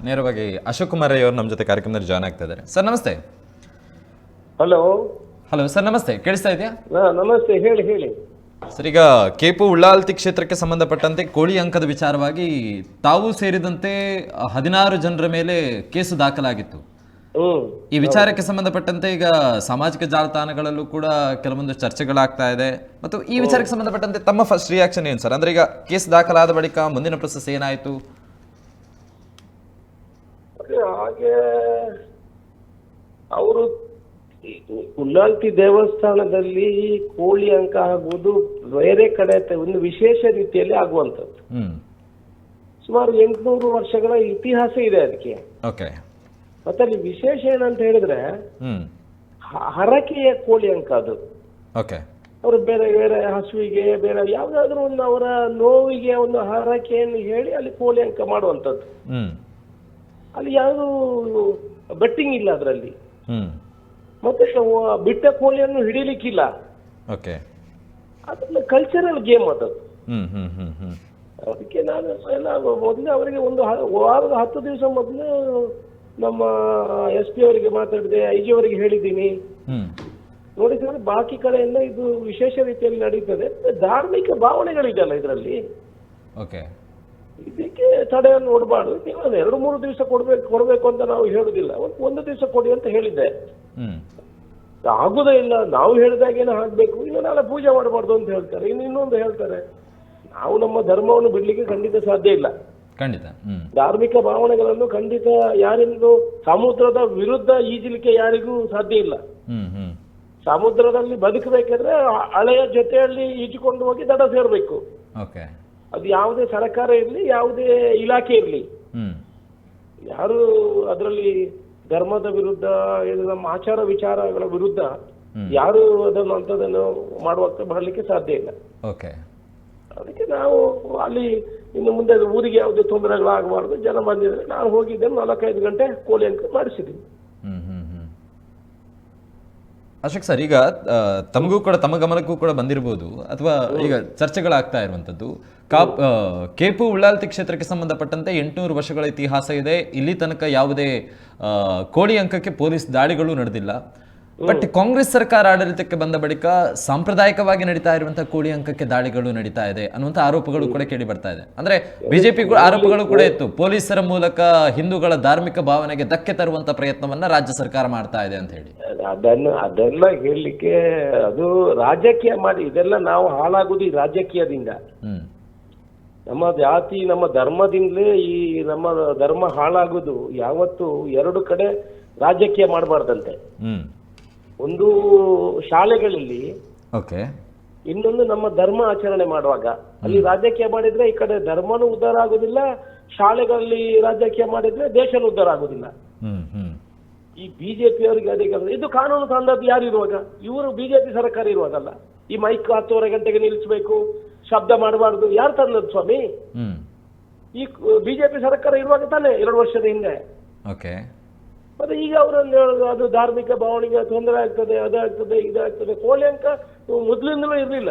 ನೇರವಾಗಿ ಅಶೋಕ್ ಕುಮಾರ್ ರೈ ಅವರು ನಮ್ಮ ಜೊತೆ ಕಾರ್ಯಕ್ರಮದಲ್ಲಿ ಜಾಯ್ನ್ ಆಗ್ತಾ ಇದ್ದಾರೆ. ಸರ್ ನಮಸ್ತೆ. ಹಲೋ ಹಲೋ ಸರ್ ನಮಸ್ತೆ, ಕೇಳಿಸ್ತಾ ಇದೆಯಾ? ನಮಸ್ತೆ, ಹೇಳಿ ಹೇಳಿ. ಸರ್, ಈಗ ಕೆಪು ಉಳ್ಳಾಲ್ತಿ ಕ್ಷೇತ್ರಕ್ಕೆ ಸಂಬಂಧಪಟ್ಟಂತೆ ಕೋಳಿ ಅಂಕದ ವಿಚಾರವಾಗಿ ತಾವು ಸೇರಿದಂತೆ 16 ಜನರ ಮೇಲೆ ಕೇಸು ದಾಖಲಾಗಿತ್ತು. ಈ ವಿಚಾರಕ್ಕೆ ಸಂಬಂಧಪಟ್ಟಂತೆ ಈಗ ಸಾಮಾಜಿಕ ಜಾಲತಾಣಗಳಲ್ಲೂ ಕೂಡ ಕೆಲವೊಂದು ಚರ್ಚೆಗಳಾಗ್ತಾ ಇದೆ. ಮತ್ತು ಈ ವಿಚಾರಕ್ಕೆ ಸಂಬಂಧಪಟ್ಟಂತೆ ತಮ್ಮ ಫಸ್ಟ್ ರಿಯಾಕ್ಷನ್ ಏನು ಸರ್? ಅಂದ್ರೆ ಈಗ ಕೇಸ್ ದಾಖಲಾದ ಬಳಿಕ ಮುಂದಿನ ಪ್ರೊಸೆಸ್ ಏನಾಯ್ತು? ಹಾಗೆ ಅವರು ಉಳ್ಳಾಲ್ತಿ ದೇವಸ್ಥಾನದಲ್ಲಿ ಕೋಳಿ ಅಂಕ ಆಗುವುದು ಬೇರೆ ಕಡೆ ಒಂದು ವಿಶೇಷ ರೀತಿಯಲ್ಲಿ ಆಗುವಂಥದ್ದು. ಸುಮಾರು 800 ವರ್ಷಗಳ ಇತಿಹಾಸ ಇದೆ ಅದಕ್ಕೆ. ಓಕೆ. ಮತ್ತೆ ಅಲ್ಲಿ ವಿಶೇಷ ಏನಂತ ಹೇಳಿದ್ರೆ ಹರಕೆಯ ಕೋಳಿ ಅಂಕ ಅದು. ಓಕೆ. ಅವರು ಬೇರೆ ಬೇರೆ ಹಸುವಿಗೆ ಬೇರೆ ಯಾವ್ದಾದ್ರು ಒಂದು ಅವರ ನೋವಿಗೆ ಒಂದು ಹರಕೆಯನ್ನು ಹೇಳಿ ಅಲ್ಲಿ ಕೋಳಿ ಅಂಕ ಮಾಡುವಂಥದ್ದು. ಅಲ್ಲಿ ಯಾವುದು ಬೆಟ್ಟಿಂಗ್ ಇಲ್ಲ ಅದರಲ್ಲಿ. ಮತ್ತೆ ಬಿಟ್ಟ ಕೋಳಿಯನ್ನು ಹಿಡಿಲಿಕ್ಕಿಲ್ಲ. ಓಕೆ. ಅದನ್ನ ಕಲ್ಚರಲ್ ಗೇಮ್ ಅದು. ಅದಕ್ಕೆ ನಾನು ಎಲ್ಲ ಮೊದಲೇ ಅವರಿಗೆ ಒಂದು ವಾರದ 10 ದಿವಸ ಮೊದಲು ನಮ್ಮ SP ಅವರಿಗೆ ಮಾತಾಡಿದೆ, IG ಅವರಿಗೆ ಹೇಳಿದ್ದೀನಿ. ನೋಡಿದ್ರೆ ಬಾಕಿ ಕಡೆಯಿಂದ ಇದು ವಿಶೇಷ ರೀತಿಯಲ್ಲಿ ನಡೀತದೆ. ಧಾರ್ಮಿಕ ಭಾವನೆಗಳಿದೆಯಲ್ಲ ಇದರಲ್ಲಿ. ಓಕೆ. ಇದಕ್ಕೆ ತಡೆಯನ್ನು ನೋಡಬಾರ್ದು. ನೀವು 2-3 ದಿವಸ ಕೊಡ್ಬೇಕು ಅಂತ ನಾವು ಹೇಳುದಿಲ್ಲ. ಒಂದು ದಿವಸ ಕೊಡಿ ಅಂತ ಹೇಳಿದ್ದೆ. ಆಗುದೇ ಇಲ್ಲ, ನಾವು ಹೇಳಿದಾಗೇನೆ ಹಾಕ್ಬೇಕು, ಇನ್ನು ನಾಳೆ ಪೂಜೆ ಮಾಡಬಾರ್ದು ಅಂತ ಹೇಳ್ತಾರೆ. ಇನ್ನೊಂದು ಹೇಳ್ತಾರೆ, ನಾವು ನಮ್ಮ ಧರ್ಮವನ್ನು ಬಿಡ್ಲಿಕ್ಕೆ ಖಂಡಿತ ಸಾಧ್ಯ ಇಲ್ಲ. ಖಂಡಿತ. ಧಾರ್ಮಿಕ ಭಾವನೆಗಳನ್ನು ಖಂಡಿತ ಯಾರಿಂದಲೂ ಸಮುದ್ರದ ವಿರುದ್ಧ ಈಜಲಿಕ್ಕೆ ಯಾರಿಗೂ ಸಾಧ್ಯ ಇಲ್ಲ. ಸಮುದ್ರದಲ್ಲಿ ಬದುಕಬೇಕಾದ್ರೆ ಹಳೆಯ ಜೊತೆಯಲ್ಲಿ ಈಜಿಕೊಂಡು ಹೋಗಿ ದಡ ಸೇರ್ಬೇಕು. ಅದು ಯಾವುದೇ ಸರ್ಕಾರ ಇರ್ಲಿ, ಯಾವುದೇ ಇಲಾಖೆ ಇರ್ಲಿ, ಯಾರು ಅದರಲ್ಲಿ ಧರ್ಮದ ವಿರುದ್ಧ, ನಮ್ಮ ಆಚಾರ ವಿಚಾರಗಳ ವಿರುದ್ಧ ಯಾರು ಅಂಥದನ್ನು ಮಾಡುವಂತ ಮಾಡಲಿಕ್ಕೆ ಸಾಧ್ಯ ಇಲ್ಲ. ಅದಕ್ಕೆ ನಾವು ಅಲ್ಲಿ ಇನ್ನು ಮುಂದೆ ಊರಿಗೆ ಯಾವುದೇ ತೊಂದರೆಗಳಾಗಬಾರ್ದು. ಜನ ಬಂದಿದ್ರೆ ನಾನು ಹೋಗಿದ್ದೆ, 4-5 ಗಂಟೆ ಕೋಳಿ ಅಂಕ ಮಾಡಿಸಿದ್ದೀನಿ. ಅಶೋಕ್ ಸರ್, ಈಗ ತಮಗೂ ಕೂಡ ತಮ್ಮ ಗಮನಕ್ಕೂ ಕೂಡ ಬಂದಿರಬಹುದು ಅಥವಾ ಈಗ ಚರ್ಚೆಗಳಾಗ್ತಾ ಇರುವಂತದ್ದು, ಕೆಪು ಉಳ್ಳಾಲ್ತಿ ಕ್ಷೇತ್ರಕ್ಕೆ ಸಂಬಂಧಪಟ್ಟಂತೆ 800 ವರ್ಷಗಳ ಇತಿಹಾಸ ಇದೆ. ಇಲ್ಲಿ ತನಕ ಯಾವುದೇ ಕೋಳಿ ಅಂಕಕ್ಕೆ ಪೊಲೀಸ್ ದಾಳಿಗಳು ನಡೆದಿಲ್ಲ. ಬಟ್ ಕಾಂಗ್ರೆಸ್ ಸರ್ಕಾರ ಆಡಳಿತಕ್ಕೆ ಬಂದ ಬಳಿಕ ಸಾಂಪ್ರದಾಯಿಕವಾಗಿ ನಡೀತಾ ಇರುವಂತಹ ಕೋಳಿ ಅಂಕಕ್ಕೆ ದಾಳಿಗಳು ನಡೀತಾ ಇದೆ ಅನ್ನುವಂಥ ಆರೋಪಗಳು ಕೂಡ ಕೇಳಿ ಬರ್ತಾ ಇದೆ. ಅಂದ್ರೆ ಬಿಜೆಪಿ ಆರೋಪಗಳು ಕೂಡ ಇತ್ತು, ಪೊಲೀಸರ ಮೂಲಕ ಹಿಂದೂಗಳ ಧಾರ್ಮಿಕ ಭಾವನೆಗೆ ಧಕ್ಕೆ ತರುವಂತ ಪ್ರಯತ್ನವನ್ನ ರಾಜ್ಯ ಸರ್ಕಾರ ಮಾಡ್ತಾ ಇದೆ ಅಂತ ಹೇಳಿ. ಅದೆಲ್ಲ ಹೇಳಲಿಕ್ಕೆ ಅದು ರಾಜಕೀಯ ಮಾಡಿ, ಇದೆಲ್ಲ ನಾವು ಹಾಳಾಗುದು ಈ ರಾಜಕೀಯದಿಂದ. ನಮ್ಮ ಜಾತಿ ನಮ್ಮ ಧರ್ಮದಿಂದಲೇ ಈ ನಮ್ಮ ಧರ್ಮ ಹಾಳಾಗುದು. ಯಾವತ್ತು 2 ಕಡೆ ರಾಜಕೀಯ ಮಾಡಬಾರ್ದಂತೆ. ಒಂದು ಶಾಲೆಗಳಲ್ಲಿ, ಇನ್ನೊಂದು ನಮ್ಮ ಧರ್ಮ ಆಚರಣೆ ಮಾಡುವಾಗ ಅಲ್ಲಿ ರಾಜಕೀಯ ಮಾಡಿದ್ರೆ ಈ ಕಡೆ ಧರ್ಮನೂ ಉದ್ಧಾರ ಆಗುದಿಲ್ಲ, ಶಾಲೆಗಳಲ್ಲಿ ರಾಜಕೀಯ ಮಾಡಿದ್ರೆ ದೇಶನೂ ಉದ್ಧಾರ ಆಗುದಿಲ್ಲ. ಈ ಬಿಜೆಪಿ ಅವರಿಗೆ ಅಧಿಕಾರ, ಇದು ಕಾನೂನು ತಂದದ್ದು ಯಾರು ಇರುವಾಗ? ಇವರು ಬಿಜೆಪಿ ಸರ್ಕಾರ ಇರುವಾಗಲ್ಲ. ಈ ಮೈಕ್ 10:30 ಗಂಟೆಗೆ ನಿಲ್ಲಿಸಬೇಕು, ಶಬ್ದ ಮಾಡಬಾರ್ದು, ಯಾರು ತಂದದ್ದು ಸ್ವಾಮಿ? ಈ ಬಿಜೆಪಿ ಸರ್ಕಾರ ಇರುವಾಗ ತಾನೆ 2 ವರ್ಷದ ಹಿಂದೆ. ಮತ್ತೆ ಈಗ ಅವರನ್ನು ಹೇಳುದು ಅದು ಧಾರ್ಮಿಕ ಭಾವನೆಗೆ ತೊಂದರೆ ಆಗ್ತದೆ, ಅದಾಗ್ತದೆ, ಇದಾಗ್ತದೆ. ಕೋಳಿ ಅಂಕ ಮೊದಲಿಂದಲೂ ಇರಲಿಲ್ಲ.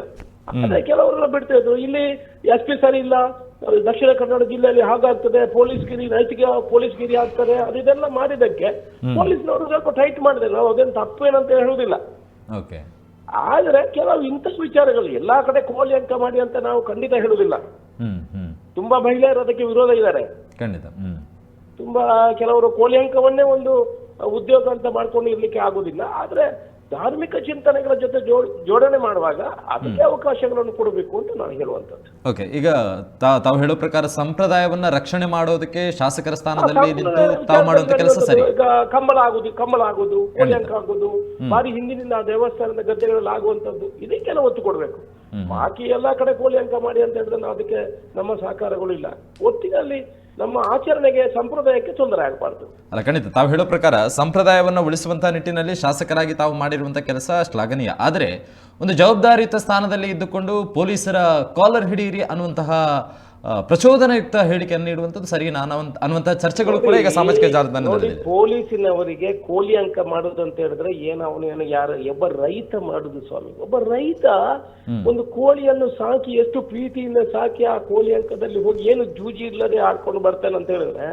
ಅದೇ ಕೆಲವರೆಲ್ಲ ಬಿಡ್ತಾ ಇದ್ರು. ಇಲ್ಲಿ SP ಸರಿ ಇಲ್ಲ, ದಕ್ಷಿಣ ಕನ್ನಡ ಜಿಲ್ಲೆಯಲ್ಲಿ ಹಾಗಾಗ್ತದೆ, ಪೊಲೀಸ್ಗಿರಿ, ನೈತಿಕ ಪೊಲೀಸ್ಗಿರಿ ಆಗ್ತದೆ, ಅದೆಲ್ಲ ಮಾಡಿದಕ್ಕೆ ಪೊಲೀಸ್ನವರು ಸ್ವಲ್ಪ ಟೈಟ್ ಮಾಡಿದೆ. ನಾವು ಅದೇನು ತಪ್ಪೇನಂತ ಹೇಳುವುದಿಲ್ಲ. ಆದ್ರೆ ಕೆಲವು ಇಂಥ ವಿಚಾರಗಳು ಎಲ್ಲಾ ಕಡೆ ಕೋಳಿ ಅಂಕ ಮಾಡಿ ಅಂತ ನಾವು ಖಂಡಿತ ಹೇಳುವುದಿಲ್ಲ. ತುಂಬಾ ಮಹಿಳೆಯರು ಅದಕ್ಕೆ ವಿರೋಧ ಇದ್ದಾರೆ. ತುಂಬಾ ಕೆಲವರು ಕೋಳಿ ಅಂಕವನ್ನೇ ಒಂದು ಉದ್ಯೋಗ ಅಂತ ಮಾಡ್ಕೊಂಡು ಇರ್ಲಿಕ್ಕೆ ಆಗುದಿಲ್ಲ. ಆದ್ರೆ ಧಾರ್ಮಿಕ ಚಿಂತನೆಗಳ ಜೊತೆ ಜೋಡಣೆ ಮಾಡುವಾಗ ಅದಕ್ಕೆ ಅವಕಾಶಗಳನ್ನು ಕೊಡಬೇಕು ಅಂತ ನಾನು ಹೇಳುವಂತದ್ದು. ಈಗ ತಾವು ಹೇಳೋ ಪ್ರಕಾರ ಸಂಪ್ರದಾಯವನ್ನ ರಕ್ಷಣೆ ಮಾಡೋದಕ್ಕೆ ಶಾಸಕರ ಸ್ಥಾನದಲ್ಲಿ ನಿಂತು ತಾವು ಮಾಡುವಂತ ಕೆಲಸ ಸರಿ. ಈಗ ಕಂಬಳ ಆಗುದು, ಕೋಳಿ ಅಂಕ ಆಗುದು, ಬಾರಿ ಹಿಂದಿನಿಂದ ದೇವಸ್ಥಾನದ ಗದ್ದೆಗಳಲ್ಲಿ ಆಗುವಂತದ್ದು, ಇದಕ್ಕೆಲ್ಲ ಒತ್ತು ಕೊಡ್ಬೇಕು. ಬಾಕಿ ಎಲ್ಲಾ ಕಡೆ ಕೋಳಿ ಅಂಕ ಮಾಡಿ ಅಂತ ಹೇಳಿದ್ರೆ ನಾವು ಅದಕ್ಕೆ ನಮ್ಮ ಸಹಕಾರಗಳು ಇಲ್ಲ. ಒಟ್ಟಿನಲ್ಲಿ ನಮ್ಮ ಆಚರಣೆಗೆ, ಸಂಪ್ರದಾಯಕ್ಕೆ ತೊಂದರೆ ಆಗಬಾರ್ದು. ಅಲ್ಲ, ಖಂಡಿತ ತಾವು ಹೇಳೋ ಪ್ರಕಾರ ಸಂಪ್ರದಾಯವನ್ನು ಉಳಿಸುವಂತಹ ನಿಟ್ಟಿನಲ್ಲಿ ಶಾಸಕರಾಗಿ ತಾವು ಮಾಡಿರುವಂತಹ ಕೆಲಸ ಶ್ಲಾಘನೀಯ. ಆದರೆ ಒಂದು ಜವಾಬ್ದಾರಿಯುತ ಸ್ಥಾನದಲ್ಲಿ ಇದ್ದುಕೊಂಡು ಪೊಲೀಸರ ಕಾಲರ್ ಹಿಡಿಯಿರಿ ಅನ್ನುವಂತಹ ಪ್ರಚೋದನಯುಕ್ತ ಹೇಳಿಕೆಯನ್ನು ನೀಡುವಂಥದ್ದು ಸರಿನಾ ಅನ್ನುವಂತಹ ಚರ್ಚೆಗಳು ಕೂಡ ಈಗ ಸಾಮಾಜಿಕ ನೋಡಿ, ಜಾಲತಾಣದಲ್ಲಿ ಪೊಲೀಸಿನವರಿಗೆ ಕೋಳಿ ಅಂಕ ಮಾಡುದು ಅಂತ ಹೇಳಿದ್ರೆ ಅವನು ಯಾರು ಒಬ್ಬ ರೈತ ಮಾಡುದು ಸ್ವಾಮಿ. ಒಬ್ಬ ರೈತ ಒಂದು ಕೋಳಿಯನ್ನು ಸಾಕಿ ಎಷ್ಟು ಪ್ರೀತಿಯಿಂದ ಸಾಕಿ ಆ ಕೋಳಿ ಅಂಕದಲ್ಲಿ ಹೋಗಿ ಏನು ಜೂಜಿ ಇಲ್ಲದೆ ಆಡ್ಕೊಂಡು ಬರ್ತಾನೆ ಅಂತ ಹೇಳಿದ್ರೆ,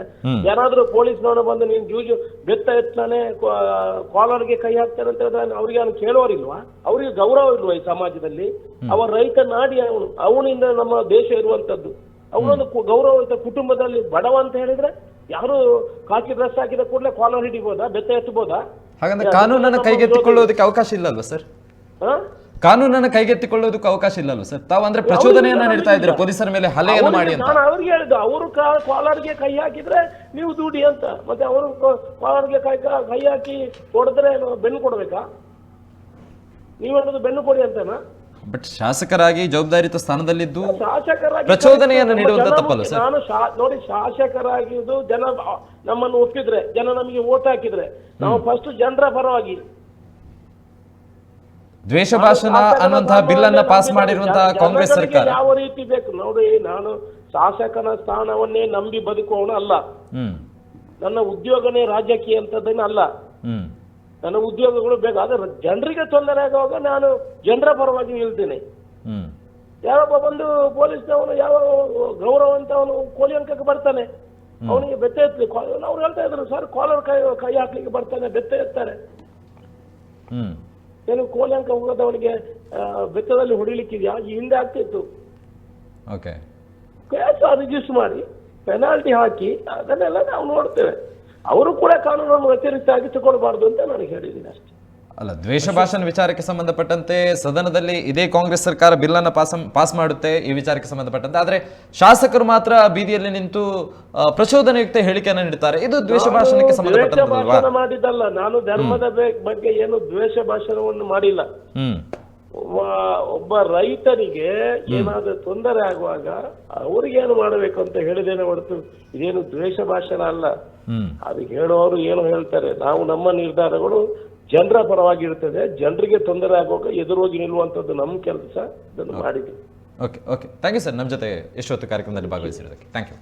ಯಾರಾದ್ರೂ ಪೊಲೀಸ್ನವನು ಬಂದು ನೀನ್ ಜೂಜು ಬೆತ್ತ ಎತ್ತಾನೆ ಕಾಲರ್ಗೆ ಕೈ ಹಾಕ್ತಾನೆ ಅಂತ ಹೇಳಿದ್ರೆ ಅವ್ರಿಗೆ ಅವನು ಕೇಳೋರಿಲ್ವಾ? ಅವ್ರಿಗೆ ಗೌರವ ಇಲ್ವಾ ಈ ಸಮಾಜದಲ್ಲಿ? ಅವ ರೈತ ನಾಡಿ ಅವನಿಂದ ನಮ್ಮ ದೇಶ ಇರುವಂತದ್ದು. ಅವನೊಂದು ಗೌರವಯುತ ಕುಟುಂಬದಲ್ಲಿ ಬಡವ ಅಂತ ಹೇಳಿದ್ರೆ ಯಾರು ಕಾಕಿ ಡ್ರೆಸ್ ಹಾಕಿದ ಕೂಡಲೇ ಕಾಲರ್ ಹಿಡಿಬೋದಾ, ಬೆತ್ತ ಎತ್ತಬೋದಾ? ಹಾಗಂದ್ರೆ ಕಾನೂನನ್ನ ಕೈಗೆತ್ತಿಕೊಳ್ಳೋದಕ್ಕೆ ಅವಕಾಶ ಇಲ್ಲಲ್ವಾ ಸರ್? ಕಾನೂನನ್ನ ಕೈಗೆತ್ತಿಕೊಳ್ಳೋದಕ್ಕೆ ಅವಕಾಶ ಇಲ್ಲಲ್ವ ಸರ್? ತಾವು ಅಂದ್ರೆ ಪ್ರಚೋದನೆಯನ್ನ ನೀಡ್ತಾ ಇದ್ರೆ ಪೊಲೀಸರ ಮೇಲೆ ಹಲ್ಲೆಯನ್ನು ಮಾಡಿ ಅಂತ. ನಾನು ಅವ್ರಿಗೆ ಹೇಳಿದ್ದು, ಅವರು ಕಾಲರ್ಗೆ ಕೈ ಹಾಕಿದ್ರೆ ನೀವು ದುಡಿ ಅಂತ, ಮತ್ತೆ ಅವರು ಕಾಲರ್ಗೆ ಕೈ ಹಾಕಿ ಕೊಡಿದ್ರೆ ಬೆನ್ನು ಕೊಡ್ಬೇಕಾ? ನೀವೇನದು ಬೆನ್ನು ಕೊಡಿ ಅಂತನಾ? ಬಟ್ ಶಾಸಕರಾಗಿ ಜವಾಬ್ದಾರಿಯುತ ಸ್ಥಾನದಲ್ಲಿದ್ದು ಶಾಸಕರಾಗಿ ಪ್ರಚೋದನೆಯನ್ನು ನೀಡುವಂತ ತಪ್ಪಲ್ಲ ಸರ್? ನಾನು ನೋಡಿ, ಶಾಸಕರಾಗಿದ್ದು ಜನ ನಮ್ಮನ್ನು ಒಪ್ಪಿದ್ರೆ, ಜನ ನಮಗೆ ವೋಟ್ ಹಾಕಿದ್ರೆ ನಾವು ಫಸ್ಟ್ ಜನರ ಪರವಾಗಿ. ದ್ವೇಷ ಭಾಷಣ ಅನ್ನುವಂತಹ ಬಿಲ್ ಅನ್ನ ಪಾಸ್ ಮಾಡಿರುವಂತಹ ಕಾಂಗ್ರೆಸ್ ಸರ್ಕಾರ ಯಾವ ರೀತಿ ಬೇಕು ನೋಡಿ. ನಾನು ಶಾಸಕನ ಸ್ಥಾನವನ್ನೇ ನಂಬಿ ಬದುಕುವವನು ಅಲ್ಲ. ನನ್ನ ಉದ್ಯೋಗನೇ ರಾಜಕೀಯ ಅಂತದನ್ನ ಅಲ್ಲ. ನನ್ನ ಉದ್ಯೋಗಗಳು ಬೇಕು. ಆದ್ರೆ ಜನರಿಗೆ ತೊಂದರೆ ಆಗುವಾಗ ನಾನು ಜನರ ಪರವಾಗಿ ನಿಲ್ತೇನೆ. ಯಾರೊಬ್ಬ ಬಂದು ಪೊಲೀಸ್ನವನು ಯಾವ ಗೌರವಂತ ಅವನು ಕೋಳಿ ಅಂಕಕ್ಕೆ ಬರ್ತಾನೆ, ಅವನಿಗೆ ಬೆತ್ತ ಎತ್ತಲಿ. ಅವ್ರು ಹೇಳ್ತಾ ಇದ್ರು ಸರ್, ಕಾಲರ್ ಕೈ ಹಾಕ್ಲಿಕ್ಕೆ ಬರ್ತಾನೆ, ಬೆತ್ತ ಎತ್ತಾರೆ. ಏನು ಕೋಳಿ ಅಂಕ ಹೋಗೋದವನಿಗೆ ಬೆತ್ತದಲ್ಲಿ ಹೊಡಿಲಿಕ್ಕಿದ್ಯಾ? ಈ ಹಿಂದೆ ಆಗ್ತಿತ್ತು. ಕೇಸ್ ರಿಜಿಸ್ಟರ್ ಮಾಡಿ ಪೆನಾಲ್ಟಿ ಹಾಕಿ ಅದನ್ನೆಲ್ಲ ನಾವು ನೋಡ್ತೇವೆ. ಅವರು ಕೂಡ ಕಾನೂನನ್ನು ವ್ಯತಿರಿಕ್ತವಾಗಿ ತಗೊಳ್ಬಾರ್ದು ಅಂತ ನನಗೆ ಹೇಳಿದ್ದೀನಿ ಅಷ್ಟೇ. ಅಲ್ಲ, ದ್ವೇಷ ಭಾಷಣ ವಿಚಾರಕ್ಕೆ ಸಂಬಂಧಪಟ್ಟಂತೆ ಸದನದಲ್ಲಿ ಇದೇ ಕಾಂಗ್ರೆಸ್ ಸರ್ಕಾರ ಬಿಲ್ ಅನ್ನ ಪಾಸ್ ಮಾಡುತ್ತೆ ಈ ವಿಚಾರಕ್ಕೆ ಸಂಬಂಧಪಟ್ಟಂತೆ. ಆದ್ರೆ ಶಾಸಕರು ಮಾತ್ರ ಬೀದಿಯಲ್ಲಿ ನಿಂತು ಪ್ರಚೋದನೆಯುಕ್ತ ಹೇಳಿಕೆಯನ್ನು ನೀಡುತ್ತಾರೆ. ಇದು ದ್ವೇಷ ಭಾಷಣಕ್ಕೆ ಸಂಬಂಧಪಟ್ಟಂತೆ ಮಾಡಿದ್ದಲ್ಲ. ನಾನು ಧರ್ಮದ ಬಗ್ಗೆ ಏನು ದ್ವೇಷ ಭಾಷಣವನ್ನು ಮಾಡಿಲ್ಲ. ಒಬ್ಬ ರೈತನಿಗೆ ಏನಾದ್ರೂ ತೊಂದರೆ ಆಗುವಾಗ ಅವ್ರಿಗೇನು ಮಾಡಬೇಕು ಅಂತ ಹೇಳಿದೇನೆ ಹೊರತು ಇದೇನು ದ್ವೇಷ ಭಾಷಣ ಅಲ್ಲ. ಅದಕ್ಕೆ ಹೇಳುವವರು ಏನು ಹೇಳ್ತಾರೆ, ನಾವು ನಮ್ಮ ನಿರ್ಧಾರಗಳು ಜನರ ಪರವಾಗಿರ್ತದೆ. ಜನರಿಗೆ ತೊಂದರೆ ಆಗುವಾಗ ಎದುರೋಗಿ ನಿಲ್ಲುವಂಥದ್ದು ನಮ್ಮ ಕೆಲಸ. ಇದನ್ನು ಮಾಡಿದ್ವಿ. ಓಕೆ ಥ್ಯಾಂಕ್ ಯು ಸರ್, ನಮ್ಮ ಜೊತೆ ಎಷ್ಟೊತ್ತು ಕಾರ್ಯಕ್ರಮದಲ್ಲಿ ಭಾಗವಹಿಸಿರೋದಕ್ಕೆ ಥ್ಯಾಂಕ್ ಯು.